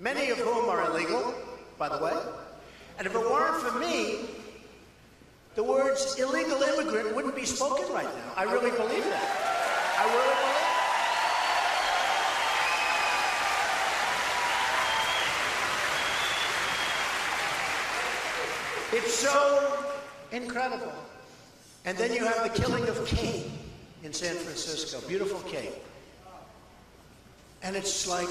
many of whom are illegal, by the way. And if it weren't for me, the words illegal immigrant wouldn't be spoken right now. I really believe that. I really believe it. It's so incredible. And then you have the killing of Cain in San Francisco. Beautiful Cain. And it's like,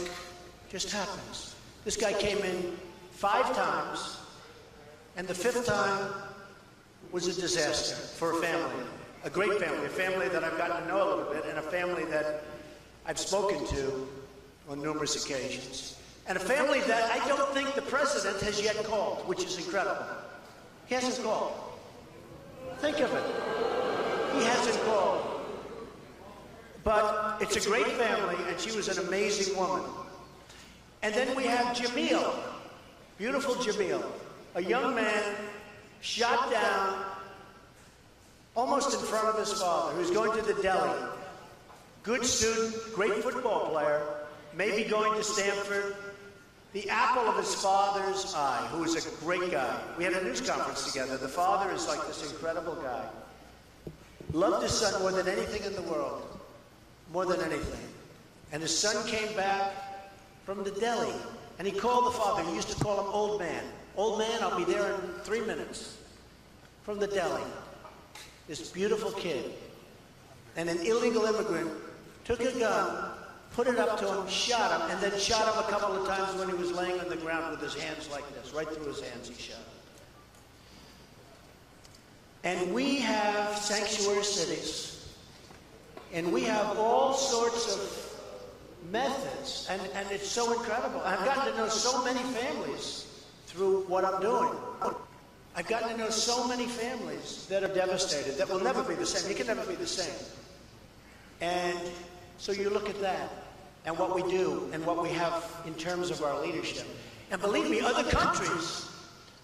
just happens. This guy came in 5 times, and the 5th time was a disaster for a family, a great family, a family that I've gotten to know a little bit, and a family that I've spoken to on numerous occasions, and a family that I don't think the president has yet called, which is incredible. He hasn't called. Think of it. He hasn't called. But it's a great family, and she was an amazing woman. And then we have Jamil, beautiful Jamil, a young man shot down almost in front of his father, who's going to the deli. Good student, great football player, maybe going to Stanford. The apple of his father's eye, who is a great guy. We had a news conference together. The father is like this incredible guy. Loved his son more than anything in the world. More than anything. And his son came back from the deli, and he called the father. He used to call him old man. Old man, I'll be there in 3 minutes. From the deli. This beautiful kid. And an illegal immigrant took a gun, put it up to him, shot him, and then shot him a couple of times when he was laying on the ground with his hands like this. Right through his hands he shot him. And we have sanctuary cities. And we have all sorts of methods, and it's so incredible. I've gotten to know so many families through what I'm doing. I've gotten to know so many families that are devastated, that will never be the same. You can never be the same. And so you look at that, and what we do, and what we have in terms of our leadership. And believe me, other countries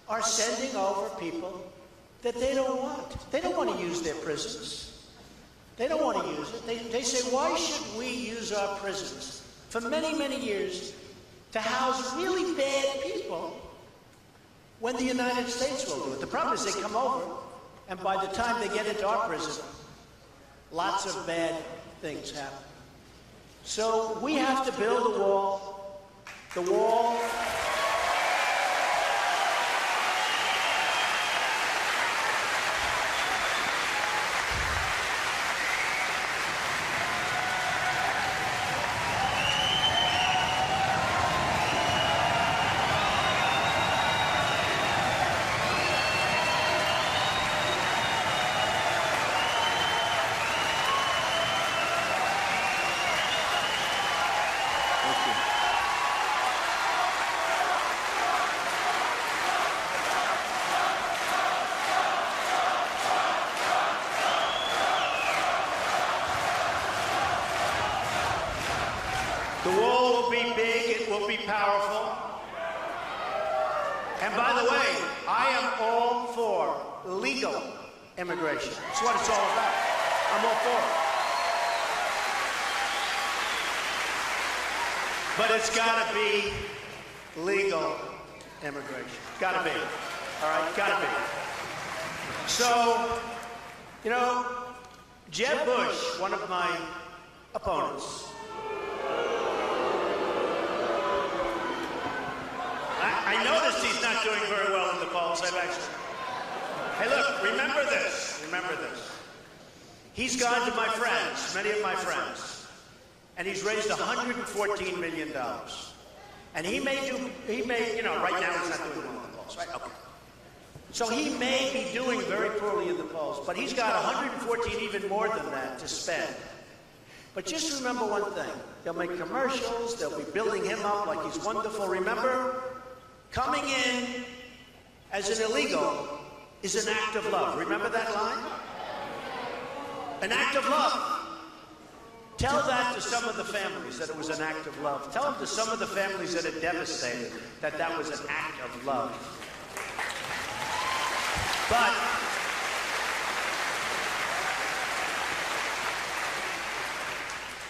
are sending over people that they don't want. They don't want to use their prisons. They don't want to use it. They say, why should we use our prisons for many, many years to house really bad people when the United States will do it? The problem is they come over, and by the time they get into our prison, lots of bad things happen. So we have to build a wall. The wall... The wall will be big, it will be powerful. And by the way, I am all for legal immigration. That's what it's all about. I'm all for it. But it's got to be legal immigration. Got to be. All right? Got to be. So, you know, Jeb Bush, one of my opponents, I noticed he's not doing very well in the polls. Hey, look, remember this. Remember this. He's gone to my friends, many of my friends, and he's raised $114 million. And he may, you know, right now he's not doing well in the polls, right? Okay. So he may be doing very poorly in the polls, but he's got 114, even more than that, to spend. But just remember one thing. They'll make commercials. They'll be building him up like he's wonderful. Remember, coming in as an illegal is an act of love. Remember that line? An act of love. Tell that to some of the families that it was an act of love. Tell them to some of the families that are devastated that that was an act of love. But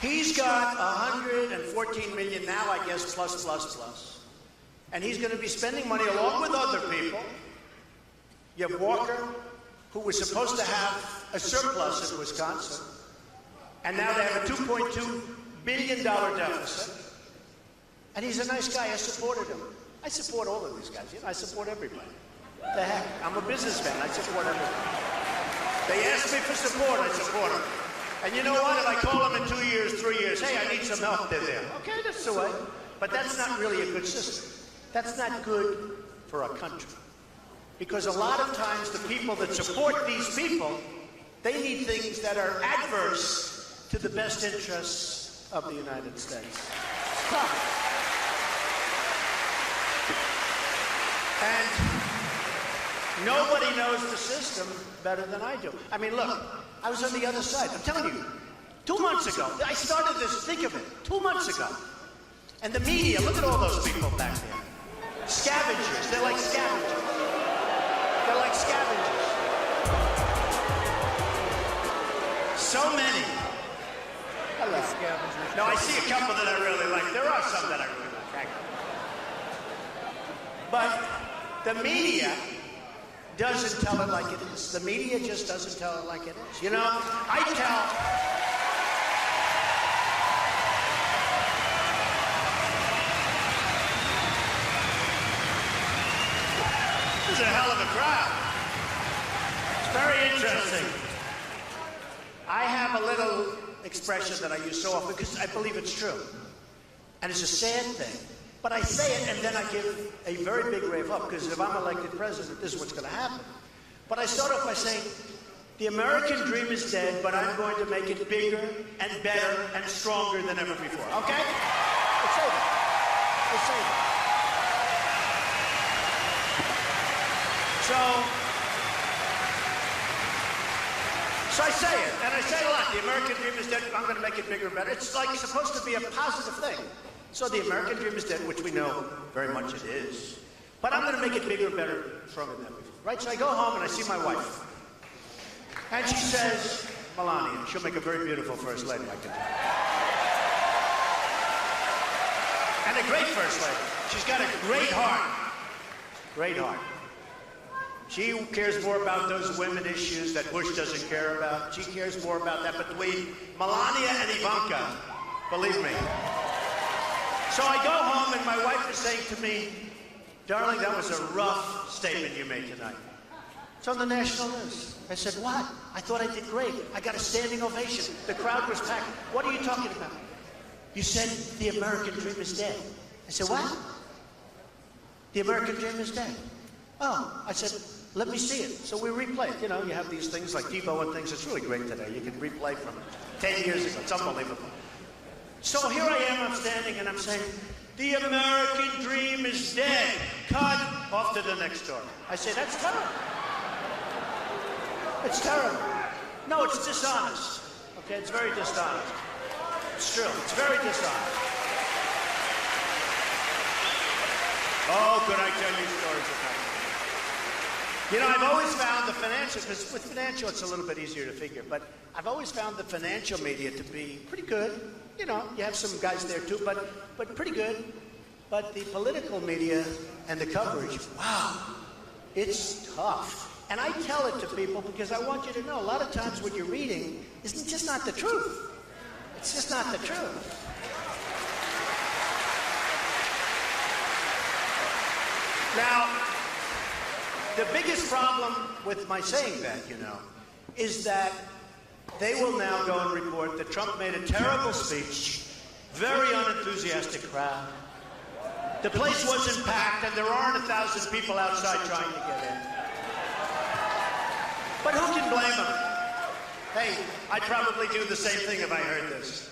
he's got 114 million now, I guess, plus. And he's going to be spending money along with other people. You have Walker, who was supposed to have a surplus in Wisconsin, and now they have a $2.2 billion deficit. And he's a nice guy. I supported him. I support all of these guys. You know, I support everybody. What the heck? I'm a businessman. I support everybody. They ask me for support. I support them. And you know what? If I call them in 2 years, 3 years, hey, I need some help, they're there. Okay, that's the way. But that's not really a good system. That's not good for a country. Because a lot of times the people that support these people, they need things that are adverse to the best interests of the United States. And nobody knows the system better than I do. I mean, look, I was on the other side. I'm telling you, 2 months ago, I started this, think of it, 2 months ago. And the media, look at all those people back there. Scavengers, they're like scavengers. They're like scavengers. So many. Hello. Scavengers. No, I see a couple that I really like. There are some that I really like. But the media doesn't tell it like it is. The media just doesn't tell it like it is. You know, I tell... This is a hell of a crowd. It's very interesting. I have a little expression that I use so often because I believe it's true. And it's a sad thing. But I say it and then I give a very big rave up because if I'm elected president, this is what's going to happen. But I start off by saying, the American dream is dead, but I'm going to make it bigger and better and stronger than ever before. Okay? Let's say that. Let's say that. So I say it, and I say it a lot. The American dream is dead, I'm going to make it bigger and better. It's like supposed to be a positive thing. So the American dream is dead, which we know very much it is. But I'm going to make it bigger and better, stronger than before. Right? So I go home and I see my wife. And she says, Melania, she'll make a very beautiful first lady, I can tell. And a great first lady. She's got a great heart. Great heart. She cares more about those women issues that Bush doesn't care about. She cares more about that between Melania and Ivanka, believe me. So I go home and my wife is saying to me, darling, that was a rough statement you made tonight. It's on the national news. I said, what? I thought I did great. I got a standing ovation. The crowd was packed. What are you talking about? You said the American dream is dead. I said, what? The American dream is dead. Oh, I said, let me see it. So we replay it. You know, you have these things like TiVo and things. It's really great today. You can replay from 10 years ago. It's unbelievable. So here I am, I'm standing, and I'm saying, the American dream is dead. Cut. Off to the next story. I say, that's terrible. It's terrible. No, it's dishonest. Okay, it's very dishonest. It's true. It's very dishonest. Oh, could I tell you stories about it? You know, I've always found the financial, because with financial it's a little bit easier to figure, but I've always found the financial media to be pretty good. You know, you have some guys there too, but pretty good. But the political media and the coverage, wow, it's tough. And I tell it to people because I want you to know, a lot of times what you're reading is just not the truth. It's just not the truth. Now, the biggest problem with my saying that, you know, is that they will now go and report that Trump made a terrible speech, very unenthusiastic crowd. The place wasn't packed and there aren't 1,000 people outside trying to get in. But who can blame them? Hey, I'd probably do the same thing if I heard this.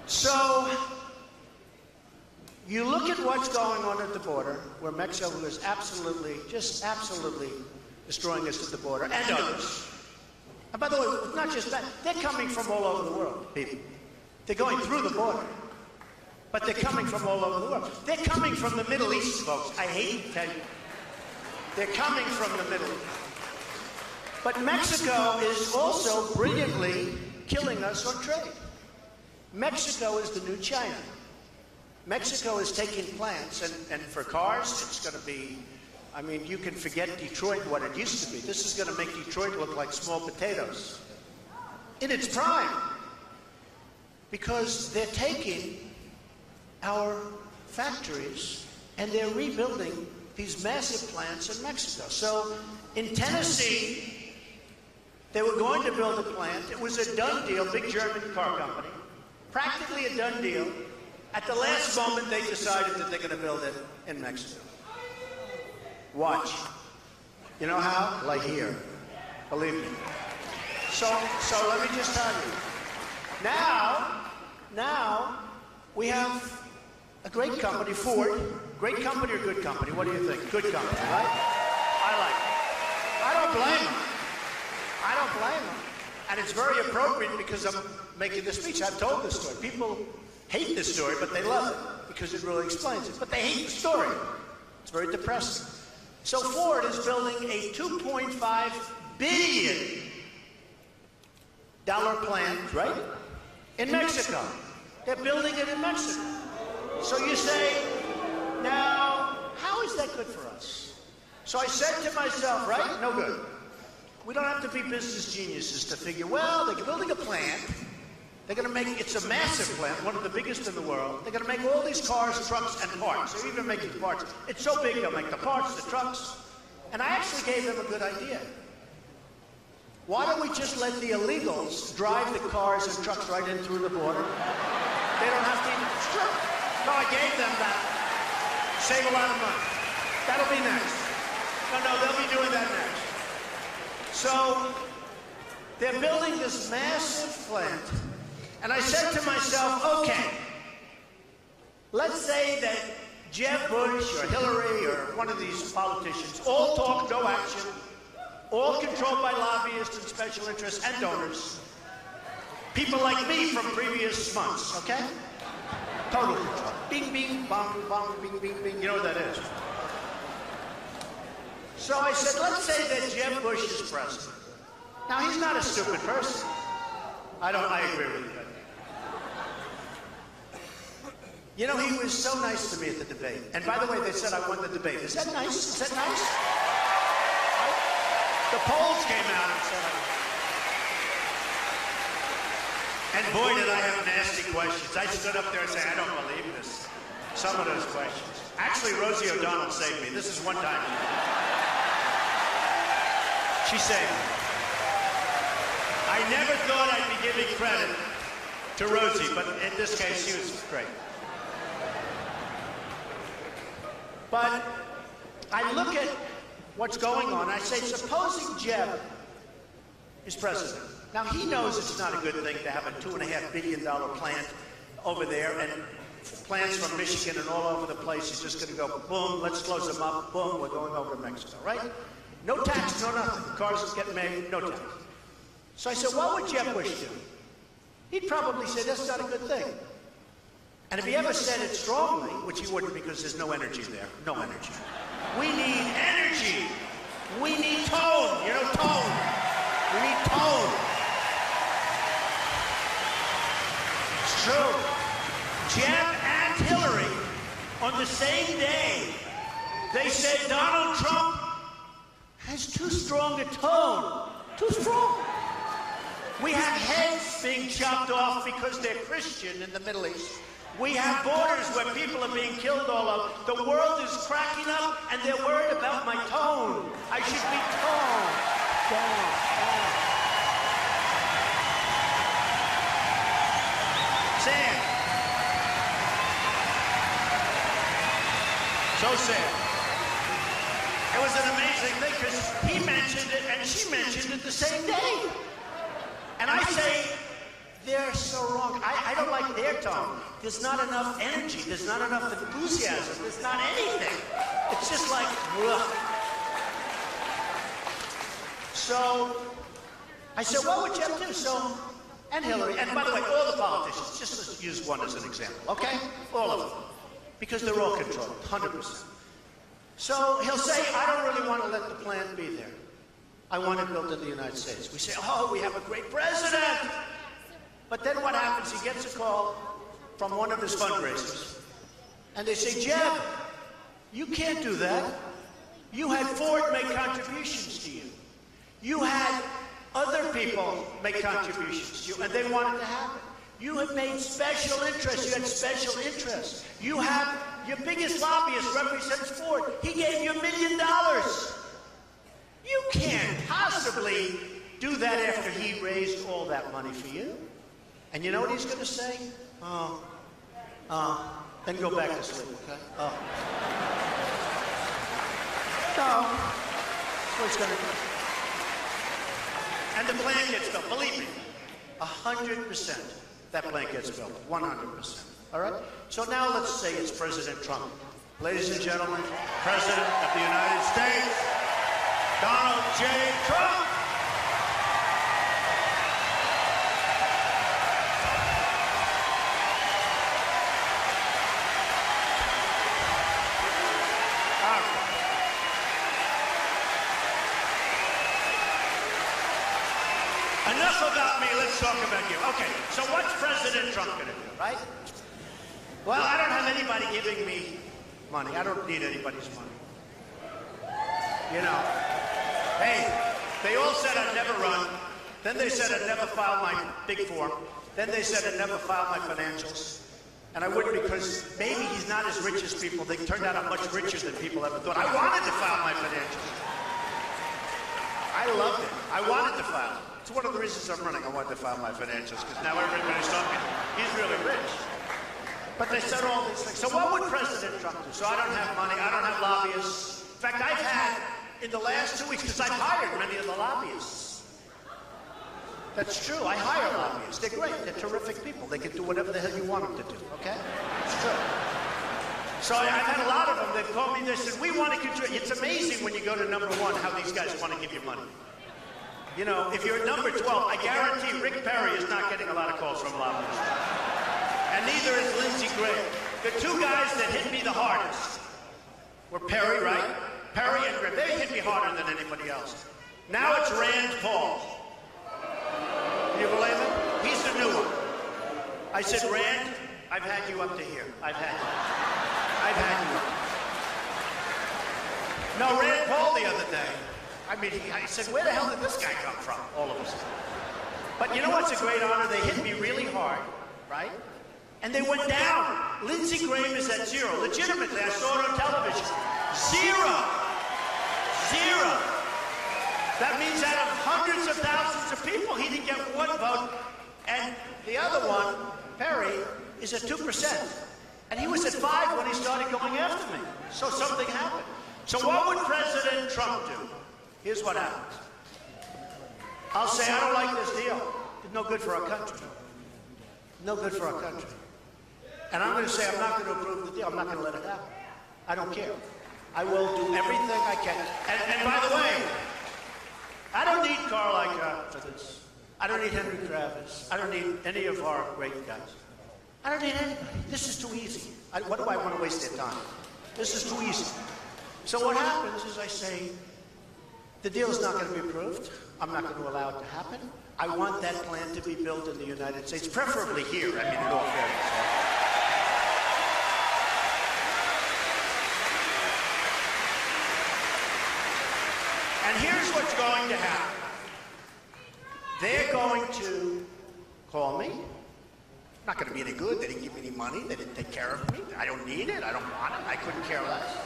So, you look at what's going on at the border, where Mexico is absolutely, just absolutely destroying us at the border, and others. And by the way, not just that, they're coming from all over the world, people. They're going through the border, but they're coming from all over the world. They're coming from the Middle East, folks. I hate to tell you. They're coming from the Middle East. But Mexico is also brilliantly killing us on trade. Mexico is the new China. Mexico is taking plants, and for cars, it's going to be, I mean, you can forget Detroit, what it used to be. This is going to make Detroit look like small potatoes in its prime, because they're taking our factories and they're rebuilding these massive plants in Mexico. So in Tennessee, they were going to build a plant. It was a done deal, big German car company, practically a done deal. At the last moment, they decided that they're going to build it in Mexico. Watch. You know how? Like here. Believe me. So let me just tell you. Now, we have a great company, Ford. Great company or good company? What do you think? Good company, right? I like it. I don't blame them. I don't blame them. And it's very appropriate because I'm making this speech. I've told this story. People hate this story, but they love it because it really explains it. But they hate the story. It's very depressing. So Ford is building a $2.5 billion plant, right? In Mexico. They're building it in Mexico. So you say, now, how is that good for us? So I said to myself, right? No good. We don't have to be business geniuses to figure, well, they're building a plant. They're going to make, it's a massive plant, one of the biggest in the world. They're going to make all these cars, trucks, and parts. They're even making parts. It's so big, they'll make the parts, the trucks. And I actually gave them a good idea. Why don't we just let the illegals drive the cars and trucks right in through the border? They don't have to even, sure. No, I gave them that. Save a lot of money. That'll be next. No, they'll be doing that next. So, they're building this massive plant. And I said to myself, okay, let's say that Jeb Bush or Hillary or one of these politicians, all talk, no action, all controlled by lobbyists and special interests and donors, people like me from previous months, okay? Total control. Bing, bing, bong, bong, bing, bing, bing. You know what that is. So I said, let's say that Jeb Bush is president. Now, he's not a stupid person. I agree with you. You know, he was so nice to me at the debate. And by the way, they said I won the debate. Is that nice? Is that nice? The polls came out and said I won. And boy, did I have nasty questions. I stood up there and said, I don't believe this. Some of those questions. Actually, Rosie O'Donnell saved me. This is one time. She saved me. I never thought I'd be giving credit to Rosie, but in this case, she was great. But I look at what's going on. I say, supposing Jeb is president. Now, he knows it's not a good thing to have a $2.5 billion plant over there, and plants from Michigan and all over the place. He's just going to go, boom, let's close them up, boom, we're going over to Mexico, right? No tax, no nothing. Cars get made, no tax. So I said, what would Jeb Bush do? He'd probably say, that's not a good thing. And if he ever said it strongly, which he wouldn't because there's no energy there, no energy. We need energy. We need tone. You know, tone. We need tone. It's true. Jeb and Hillary, on the same day, they said Donald Trump has too strong a tone. Too strong. We have heads being chopped off because they're Christian in the Middle East. We have borders where people are being killed all over. The world is cracking up, and they're worried about my tone. I should be tone. Sad. So sad. It was an amazing thing because he mentioned it and she mentioned it the same day. And I say, they're so wrong. I don't like their tone. There's not enough energy. There's not enough enthusiasm. There's not anything. It's just like, ugh. So I said, what would Jeb do? So, and Hillary, and by the way, all the politicians, just to use one as an example, okay? All of them. Because they're all controlled, 100%. So he'll say, I don't really want to let the plant be there. I want it built in the United States. We say, oh, we have a great president. But then what happens? He gets a call from one of his fundraisers. And they say, Jeb, you can't do that. You had Ford make contributions to you. You had other people make contributions to you, and they wanted to have it. You have made special interests. You had special interests. You have, your biggest lobbyist represents Ford. He gave you $1 million. You can't possibly do that after he raised all that money for you. And you know what he's going to say? Then go back to sleep, okay? No. That's what he's going to do. And the plan gets built. Believe me, 100%. That plan gets built, 100%. All right? So now let's say it's President Trump. Ladies and gentlemen, President of the United States, Donald J. Trump. Enough about me, let's talk about you. Okay, so what's President Trump going to do, right? Well, I don't have anybody giving me money. I don't need anybody's money. You know, hey, they all said I'd never run. Then they said I'd never file my big form. Then they said I'd never file my financials. And I wouldn't because maybe he's not as rich as people. They turned out I'm much richer than people ever thought. I wanted to file my financials. I loved it. I wanted to file it. It's one of the reasons I'm running. I wanted to file my financials because now everybody's talking. He's really rich. But they said all these things. So what would President Trump do? So I don't have money. I don't have lobbyists. In fact, I've had, in the last 2 weeks, because I've hired many of the lobbyists. That's true. I hire lobbyists. They're great. They're terrific people. They can do whatever the hell you want them to do. Okay? It's true. So I've had a lot of them. They've called me. They said, we want to contribute. It's amazing when you go to number 1 how these guys want to give you money. You know, if you're at number 12, I guarantee Rick Perry is not getting a lot of calls from lobbyists. And neither is Lindsey Graham. The two guys that hit me the hardest were Perry, right? Perry and Graham. They hit me harder than anybody else. Now it's Rand Paul. Can you believe it? He's the new one. I said, Rand, I've had you up to here. I've had you. No, Rand Paul the other day. I mean, I said, where the hell did this guy come from? All of a sudden. But you know what's a great honor? They hit me really hard, right? And they went down. Lindsey Graham is at 0. Legitimately, I saw it on television. 0. That means out of hundreds of thousands of people, he didn't get 1 vote. And the other one, Perry, is at 2%. And he was at 5 when he started going after me. So something happened. So what would President Trump do? Here's what happens. I'll say, I don't like this deal. It's no good for our country. No good for our country. And I'm going to say, I'm not going to approve the deal. I'm not going to let it happen. I don't care. I will do everything I can. And by the way, I don't need Carl Icahn for this. I don't need Henry Kravis. I don't need any of our great guys. I don't need anybody. This is too easy. What do I want to waste their time? This is too easy. So what happens is I say, the deal is not going to be approved. I'm not going to allow it to happen. I want that plan to be built in the United States, preferably here, I mean, in all fairness. And here's what's going to happen. They're going to call me. Not going to be any good. They didn't give me any money. They didn't take care of me. I don't need it. I don't want it. I couldn't care less.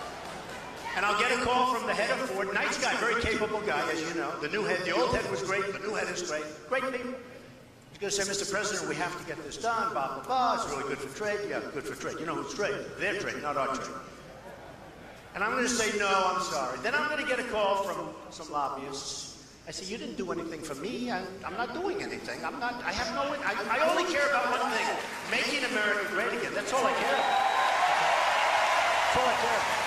And I'll get a call from the head of Ford. Nice guy, very capable guy, as you know. The new head, the old head was great. The new head is great. Great people. He's going to say, Mr. President, we have to get this done, blah, blah, blah. It's really good for trade. Yeah, good for trade. You know who's trade? Their trade, not our trade. And I'm going to say, no, I'm sorry. Then I'm going to get a call from some lobbyists. I say, you didn't do anything for me. I'm not doing anything. I only care about one thing, making America great again. That's all I care about. That's all I care about.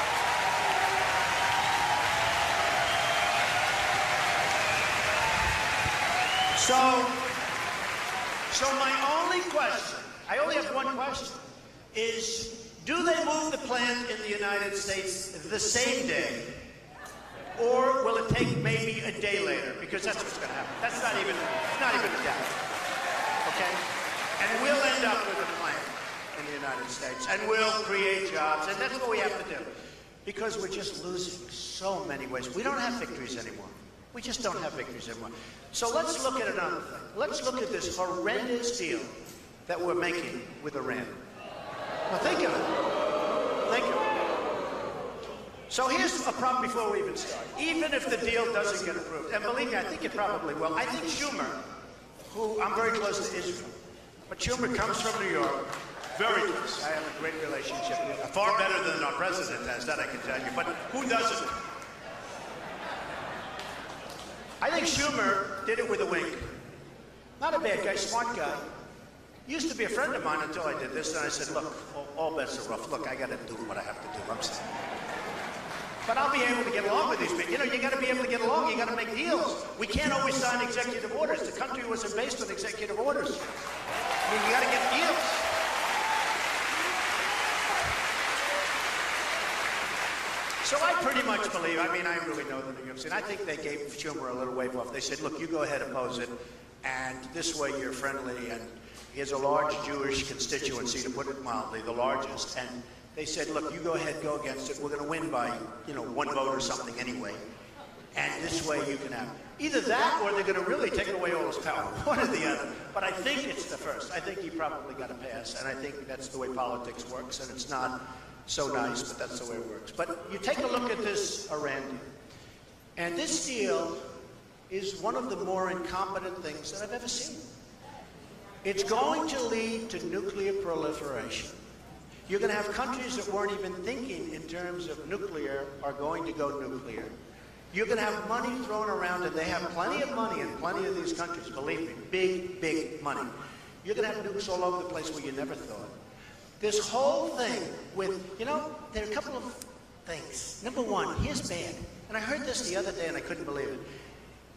So my only question, I only have one question, is do they move the plant in the United States the same day, or will it take maybe a day later? Because that's what's going to happen. That's not even a doubt. Okay? And we'll end up with a plant in in the United States, and we'll create jobs, and that's what we have to do. Because we're just losing so many ways. We don't have victories anymore. We just don't have victories anymore. So let's look at another thing. Let's look at this horrendous deal that we're making with Iran. Now think of it. Think of it. So here's a problem before we even start. Even if the deal doesn't get approved, and believe me, I think it probably will. I think Schumer, who I'm very close to Israel, but Schumer comes from New York, very close. I have a great relationship with him. Far better than our president has, that I can tell you. But who doesn't? I think Schumer did it with a wink. Not a bad guy, smart guy. Used to be a friend of mine until I did this, and I said, look, all bets are rough. Look, I got to do what I have to do. I'm sorry. But I'll be able to get along with these people. You know, you got to be able to get along. You got to make deals. We can't always sign executive orders. The country wasn't based on executive orders. I mean, you got to get deals. So I pretty much believe, I mean, I really know the New York City. I think they gave Schumer a little wave off. They said, look, you go ahead and oppose it, and this way you're friendly, and he has a large Jewish constituency, to put it mildly, the largest, and they said, look, you go ahead, go against it. We're going to win by, one vote or something anyway, and this way you can have either that or they're going to really take away all his power, one or the other. But I think it's the first. I think he probably got to pass, and I think that's the way politics works, and it's not so nice, but that's the way it works. But you take a look at this Iran deal, and this deal is one of the more incompetent things that I've ever seen. It's going to lead to nuclear proliferation. You're going to have countries that weren't even thinking in terms of nuclear are going to go nuclear. You're going to have money thrown around, and they have plenty of money in plenty of these countries, believe me, big, big money. You're going to have nukes all over the place where you never thought. This whole thing with, there are a couple of things. Number one, here's bad. And I heard this the other day and I couldn't believe it.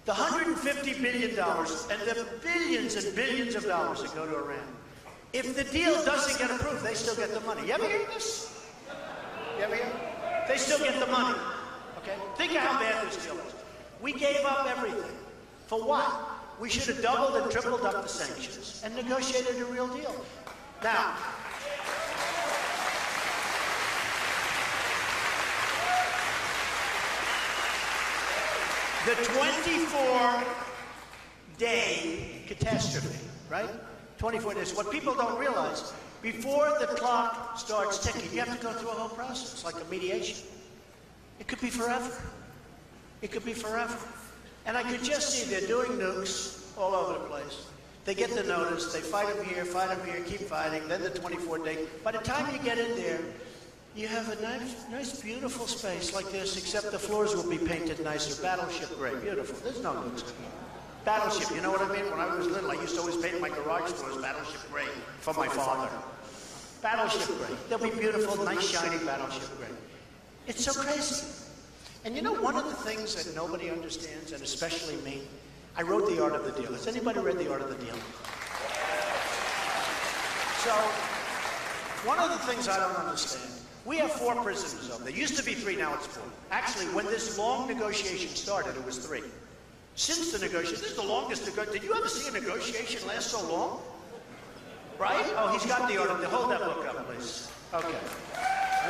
The $150 billion and the billions and billions of dollars that go to Iran. If the deal doesn't get approved, they still get the money. You ever hear this? You ever hear? They still get the money. Okay? Think of how bad this deal is. We gave up everything. For what? We should have doubled and tripled up the sanctions and negotiated a real deal. Now, the 24-day catastrophe, right? 24 days. What people don't realize, before the clock starts ticking, you have to go through a whole process, like a mediation. It could be forever. It could be forever. And I could just see they're doing nukes all over the place. They get the notice, they fight them here, keep fighting, then the 24-day. By the time you get in there, you have a nice, beautiful space like this, except the floors will be painted nicer. Battleship gray, beautiful. There's no nukes. Battleship, you know what I mean? When I was little, I used to always paint my garage doors battleship gray for my father. Battleship gray. They'll be beautiful, nice, shiny battleship gray. It's so crazy. And you know, one of the things that nobody understands, and especially me, I wrote The Art of the Deal. Has anybody read The Art of the Deal? So, one of the things I don't understand, we have 4 prisoners over there. Used to be 3, now it's 4. Actually, when this long negotiation started, it was 3. Since the negotiation, this is the longest negotiation. Did you ever see a negotiation last so long? Right? Oh, he's got The Art of the Deal. Hold that book up, please. Okay.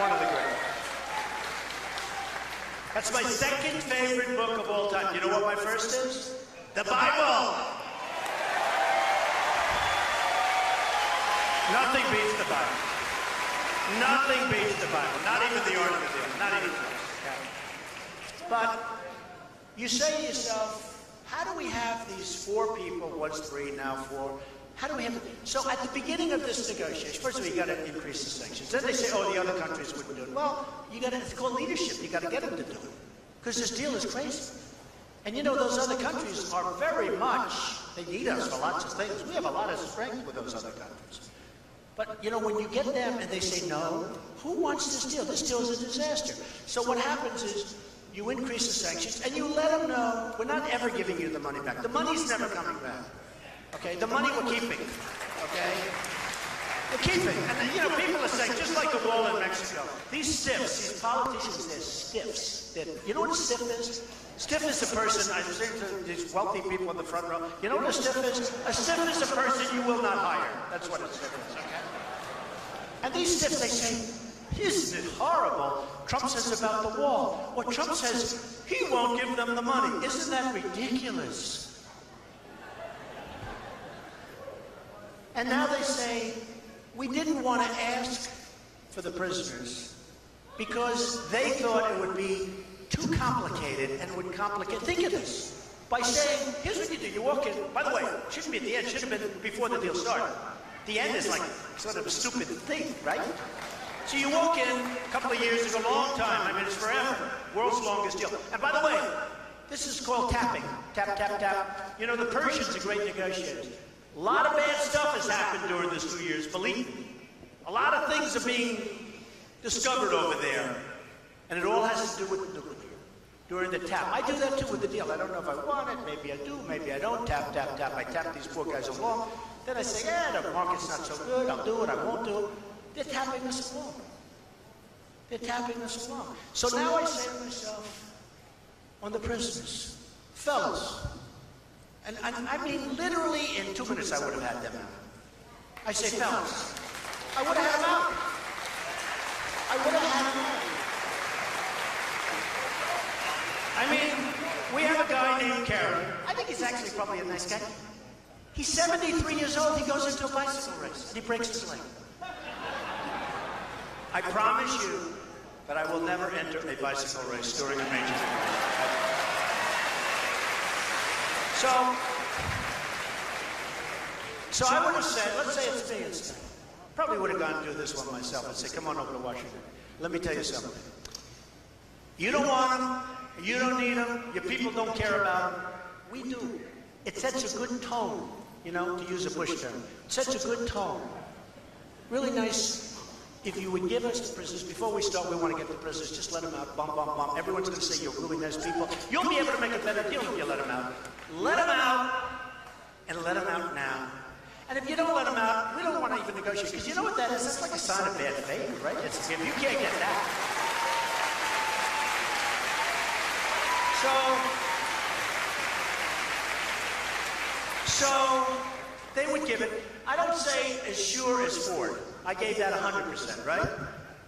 One of the great. That's my second favorite book of all time. You know what my first is? The Bible. Nothing beats the Bible. Nothing beats the Bible. Not even The Art of the Deal. Not even close. Okay. But you say to yourself, how do we have these 4 people, once 3, now 4? How do we have it? So at the beginning of this negotiation, first of all, you got to increase the sanctions. Then they say, oh, the other countries wouldn't do it. Well, it's called leadership. You got to get them to do it. Because this deal is crazy. And you know, those other countries are very much, they need us for lots of things. We have a lot of strength with those other countries. But, you know, when you get them and they say no, who wants this deal? This deal is a disaster. So what happens is you increase the sanctions and you let them know we're not ever giving you the money back. The money's never coming back. Okay? The money we're keeping. Okay? We're keeping. And, you know, people are saying, just like the wall in Mexico, these stiffs, these politicians, they're stiffs. You know what a stiff is? Stiff is a person, I'm saying to these wealthy people in the front row, you know what a stiff is? A stiff is a person you will not hire. That's what a stiff is, okay? And these stiffs, they say, isn't it horrible? Trump says about the wall. Or Trump says, he won't give them the money. Isn't that ridiculous? And now they say, we didn't want to ask for the prisoners because they thought it would be too complicated and would complicate. Think of this. By saying, here's what you do. You walk in. By the way, it shouldn't be at the end. It should have been before the deal started. The end is like sort of a stupid thing, right? So you walk in, a couple of years is a long time. I mean, it's forever. World's longest deal. And by the way, this is called tapping. Tap, tap, tap. You know, the Persians are great negotiators. A lot of bad stuff has happened during this 2 years, believe me. A lot of things are being discovered over there. And it all has to do with nuclear. During the tap. I do that too with the deal. I don't know if I want it. Maybe I do. Maybe I don't. Tap, tap, tap. I tap these poor guys along. Then I say, the market's not so good. I'll do it. I won't do it. They're tapping us along. They're tapping us along. So now I say to myself, on the prisoners, fellas, and I mean literally in 2 minutes I would have had them out. I say, fellas, I would have had them out. I would have had them out. I mean, we have a guy named Kerry. I think he's actually probably a nice guy. He's 73 years old. He goes into a bicycle race and he breaks his leg. I promise you that I will never enter a bicycle race during a major event. So I would have said, let's say it's me instead. Probably would have gone to do this one myself. I'd say, come on over to Washington. Let me tell you something. You don't want them. You don't need them. Your people don't care about them. We do. It sets a good tone, you know, to use a Bush term. It sets a good tone. Really nice. If you would give us the prisoners, before we start, we want to get the prisoners, just let them out, bump, bump, bump. Everyone's going to say you're really nice people. You'll be able to make a better deal if you let them out. Let them out, and let them out now. And if you don't let them out, we don't want to even negotiate. Because you know what that is? That's like a sign of bad faith, right? It's, if you can't get that. So they would give it. I don't say as sure as Ford. I gave that 100%, right?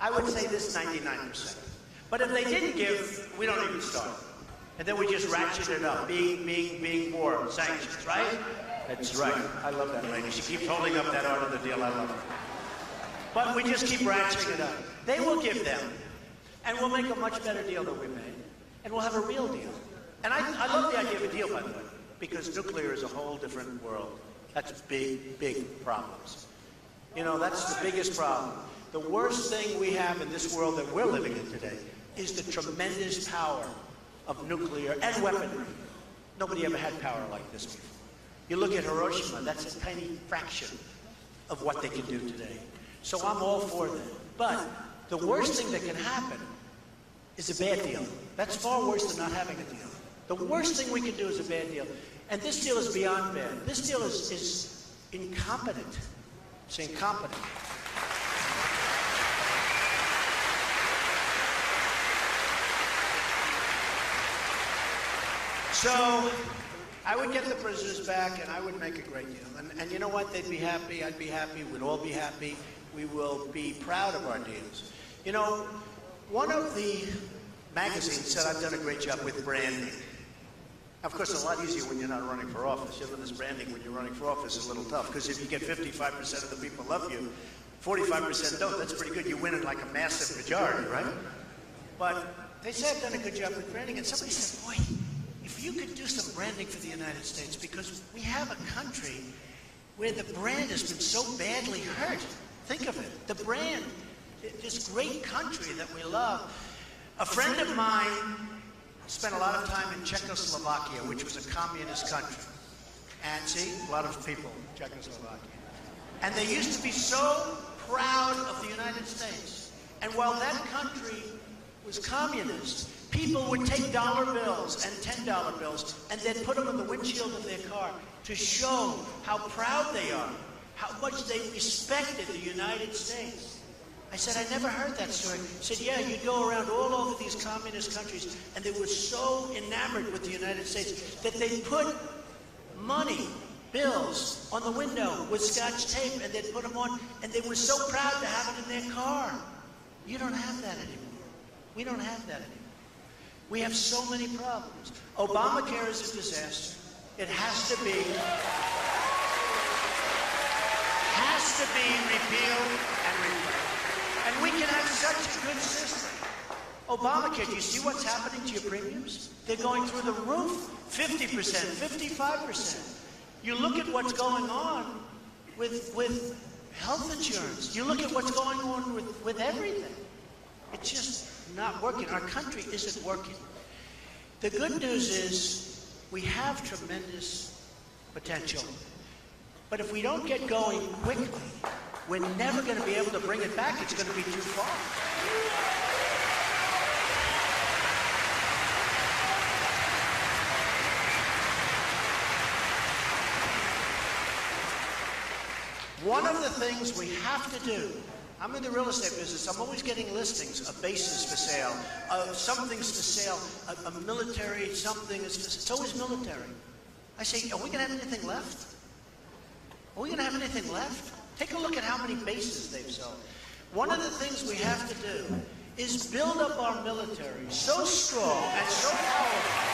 I would say this 99%. But if they didn't give, we don't even start. And then we just ratchet it up. Being war, sanctions, right? That's right. I love that lady. She keeps holding up that art of the deal. I love it. But we just keep ratcheting it up. They will give them. And we'll make a much better deal than we made. And we'll have a real deal. And I love the idea of a deal, by the way, because nuclear is a whole different world. That's big, big problems. You know, that's the biggest problem. The worst thing we have in this world that we're living in today is the tremendous power of nuclear and weaponry. Nobody ever had power like this before. You look at Hiroshima, that's a tiny fraction of what they can do today. So I'm all for that. But the worst thing that can happen is a bad deal. That's far worse than not having a deal. The worst thing we can do is a bad deal. And this deal is beyond bad. This deal is incompetent. It's incompetent. So I would get the prisoners back and I would make a great deal. And you know what? They'd be happy. I'd be happy. We'd all be happy. We will be proud of our deals. You know, one of the magazines said I've done a great job with branding. Of course, it's a lot easier when you're not running for office. You know, this branding when you're running for office is a little tough, because if you get 55% of the people love you, 45% don't, that's pretty good. You win in like a massive majority, right? But they said I've done a good job with branding, and somebody said, boy, if you could do some branding for the United States, because we have a country where the brand has been so badly hurt. Think of it, the brand, this great country that we love. A friend of mine spent a lot of time in Czechoslovakia, which was a communist country. And see, a lot of people in Czechoslovakia. And they used to be so proud of the United States. And while that country was communist, people would take dollar bills and $10 bills and then put them in the windshield of their car to show how proud they are, how much they respected the United States. I said, I never heard that story. He said, yeah, you'd go around all over these communist countries, and they were so enamored with the United States that they put money bills on the window with Scotch tape, and they'd put them on, and they were so proud to have it in their car. You don't have that anymore. We don't have that anymore. We have so many problems. Obamacare is a disaster. It has to be repealed and replaced. And we can have such a good system. Obamacare, do you see what's happening to your premiums? They're going through the roof, 50%, 55%. You look at what's going on with health insurance. You look at what's going on with everything. It's just not working. Our country isn't working. The good news is we have tremendous potential. But if we don't get going quickly, we're never going to be able to bring it back. It's going to be too far. One of the things we have to do, I'm in the real estate business, I'm always getting listings of bases for sale, something's for sale, a military something is for sale. It's always military. I say, are we going to have anything left? Are we going to have anything left? Take a look at how many bases they've sold. One of the things we have to do is build up our military so strong and so powerful.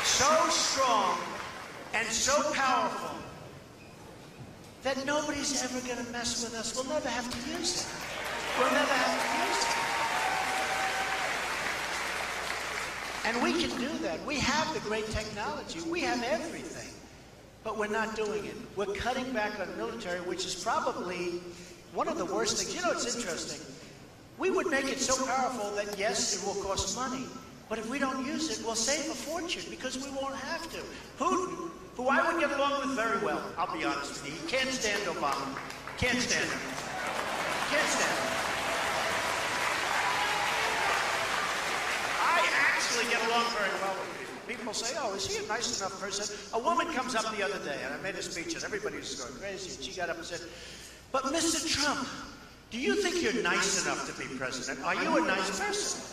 So strong and so powerful that nobody's ever going to mess with us. We'll never have to use it. We'll never have to use it. And we can do that. We have the great technology. We have everything. But we're not doing it. We're cutting back on military, which is probably one of the worst things. You know, it's interesting. We would make it so powerful that, yes, it will cost money. But if we don't use it, we'll save a fortune because we won't have to. Putin, who I would get along with very well, I'll be honest with you, he can't stand Obama. Can't stand him. Can't stand him. I actually get along very well with people. People say, oh, is he a nice enough person? A woman comes up the other day, and I made a speech, and everybody was going crazy, and she got up and said, but Mr. Trump, do you think you're nice enough to be president? Are you a nice person?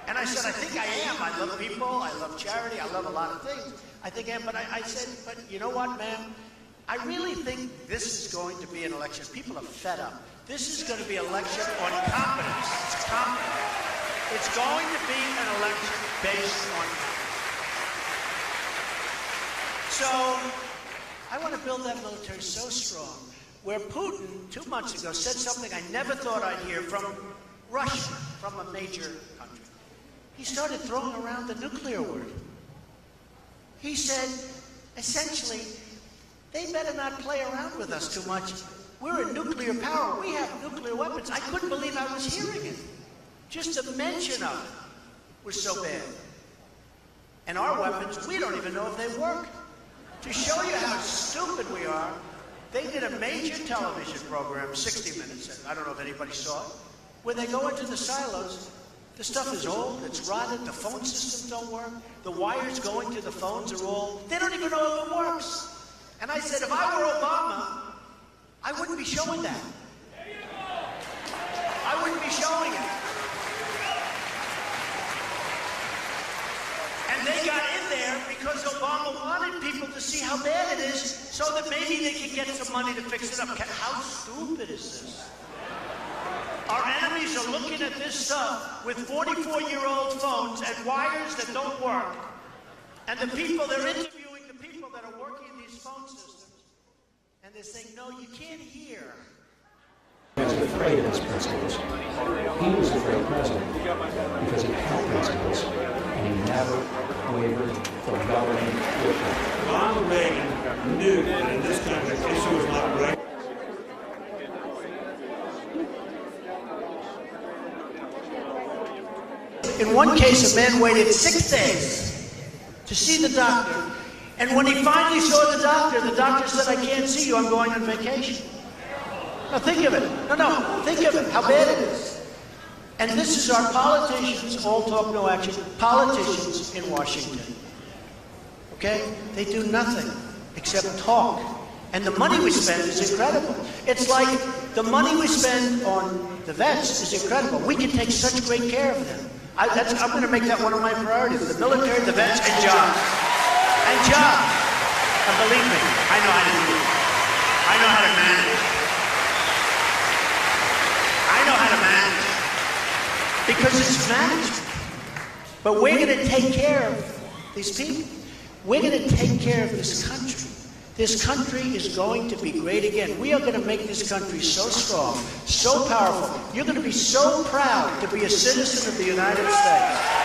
And I said, I think I am. I love people. I love charity. I love a lot of things. I think I am. But I said, but you know what, ma'am? I really think this is going to be an election. People are fed up. This is going to be an election on competence. It's competence. It's going to be an election based on competence. So I want to build that military so strong, where Putin, 2 months ago, said something I never thought I'd hear from Russia, from a major country. He started throwing around the nuclear word. He said, essentially, they better not play around with us too much. We're a nuclear power. We have nuclear weapons. I couldn't believe I was hearing it. Just the mention of it was so bad. And our weapons, we don't even know if they work. To show you how stupid we are, they did a major television program, 60 Minutes, I don't know if anybody saw it, where they go into the silos. The stuff is old, it's rotted, the phone systems don't work, the wires going to the phones are all, they don't even know if it works. And I said, if I were Obama, I wouldn't be showing that. I wouldn't be showing it. And they got in there because Obama wanted people to see how bad it is so that maybe they could get some money to fix it up. How stupid is this? Our enemies are looking at this stuff with 44-year-old phones and wires that don't work. And the people, they're interviewing the people that are working these phone systems. And they're saying, no, you can't hear. He was afraid of his principles. He was a great president because he had principles, and he never wavered from governing with them. Ronald Reagan knew that in this country, the issue was not right. In one case, a man waited 6 days to see the doctor. And when he finally saw the doctor said, I can't see you, I'm going on vacation. Now think of it. No, think of it, how bad it is. And this is our politicians, all talk, no action, politicians in Washington. Okay? They do nothing except talk. And the money we spend is incredible. It's like the money we spend on the vets is incredible. We can take such great care of them. I'm going to make that one of my priorities. The military, the vets, and jobs. And jobs. And believe me, I know how to do it. I know how to manage. I know how to manage. Because it's management. But we're going to take care of these people. We're going to take care of this country. This country is going to be great again. We are going to make this country so strong, so powerful. You're going to be so proud to be a citizen of the United States.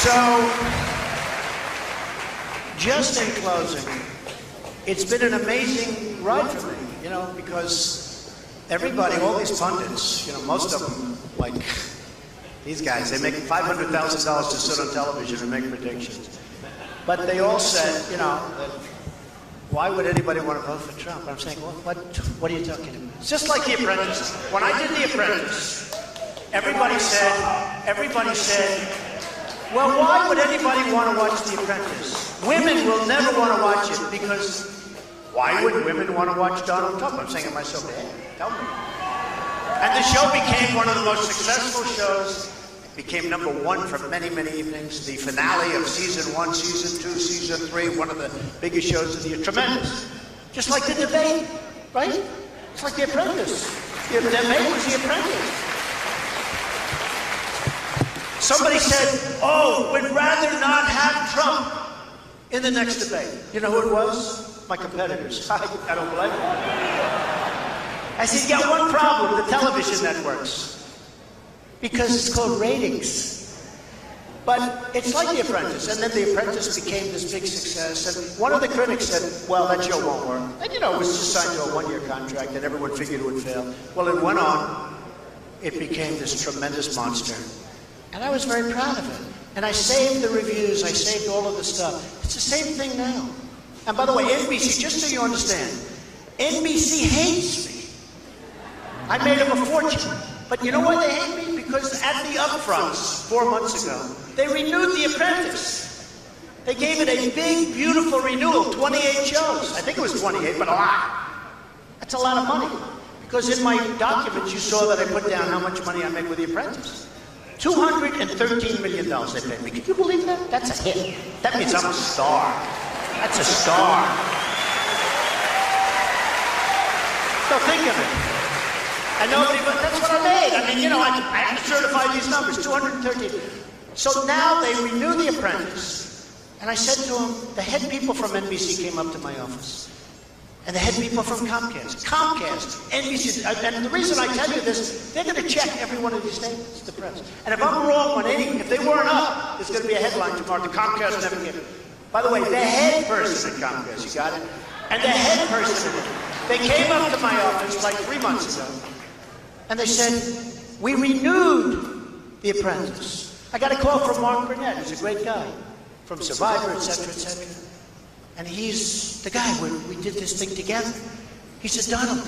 So, just in closing, it's been an amazing ride for me, you know, because everybody, all these pundits, you know, most of them, like these guys, they make $500,000 to sit on television and make predictions. But they all said, you know, that why would anybody want to vote for Trump? I'm saying, well, what are you talking about? It's just like The Apprentice. When I did The Apprentice, everybody said, well, why would anybody want to watch The Apprentice? Women will never want to watch it because why would women want to watch Donald Trump? I'm saying to myself, hey, tell me. And the show became one of the most successful shows. It became #1 for many, many evenings. The finale of season 1, season 2, season 3, one of the biggest shows of the year. Tremendous. Just like the debate, right? It's like The Apprentice. The debate was The Apprentice. Somebody said, oh, we'd rather not have Trump in the next debate. You know who it was? My competitors. I don't blame them. I said, you got one problem, the television networks. Because it's called ratings. But it's like The Apprentice. And then The Apprentice became this big success. And one of the critics said, well, that show won't work. And you know, it was just signed to a 1-year contract and everyone figured it would fail. Well, it went on. It became this tremendous monster. And I was very proud of it. And I saved the reviews, I saved all of the stuff. It's the same thing now. And by the way, NBC, just so you understand, NBC hates me. I made them a fortune. But you know why they hate me? Because at the upfronts 4 months ago, they renewed The Apprentice. They gave it a big, beautiful renewal, 28 shows. I think it was 28, but a lot. That's a lot of money. Because in my documents, you saw that I put down how much money I make with The Apprentice. $213 million they paid me. Can you believe that? That's a hit. That means I'm a star. That's a star. So think of it. I know, but that's what I made. I mean, you know, I have to certify these numbers, 213. So now they renew The Apprentice. And I said to them, the head people from NBC came up to my office. And the head people from Comcast, NBC, and the reason I tell you this, they're going to check every one of these statements, the press. And if I'm wrong on any, if they weren't up, there's going to be a headline tomorrow, the Comcast never gave it. By the way, the head person at Comcast, you got it? And the head person, they came up to my office like 3 months ago, and they said, we renewed The Apprentice. I got a call from Mark Burnett, who's a great guy, from Survivor, et cetera, et cetera. And he's the guy, we did this thing together. He said, Donald,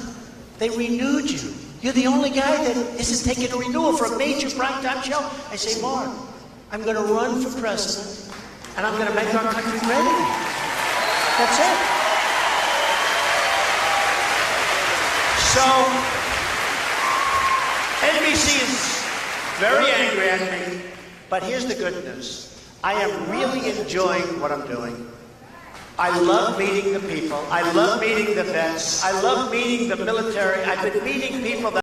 they renewed you. You're the only guy that isn't taking a renewal for a major primetime show. I say, Mark, I'm going to run for president, and I'm going to make our country great again. That's it. So, NBC is very angry at me, but here's the good news. I am really enjoying what I'm doing. I love meeting the people. I love meeting the vets. I love meeting the military. I've been meeting people that